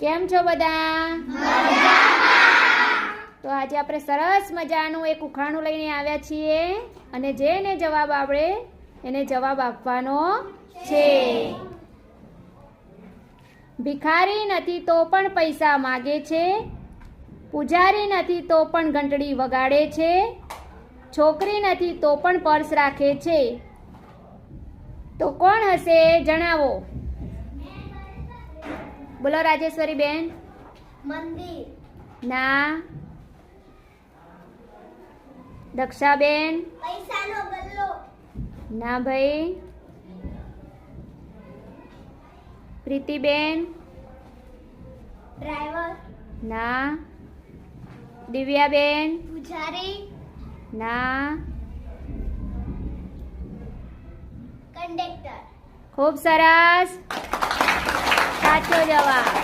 કેમ છો બધા? તો આજે આપણે સરસ મજાનું એક ઉખાણું લઈને આવ્યા છીએ અને જેને જવાબ આવડે એને જવાબ આપવાનો છે. ભિખારી નથી તો પણ પૈસા માગે છે, પૂજારી નથી તો પણ ઘંટડી વગાડે છે, છોકરી નથી તો પણ પર્સ રાખે છે. તો કોણ હશે જણાવો? બોલો રાજેશ્વરી બેન. મંદિર. ના. દક્ષાબેન. પૈસાનો ગલ્લો. ના ભાઈ. પ્રીતિબેન. ડ્રાઈવર. ના. દિવ્યાબેન. પૂજારી. ના. કંડક્ટર. ખૂબ સરસ, સાચો જવાબ.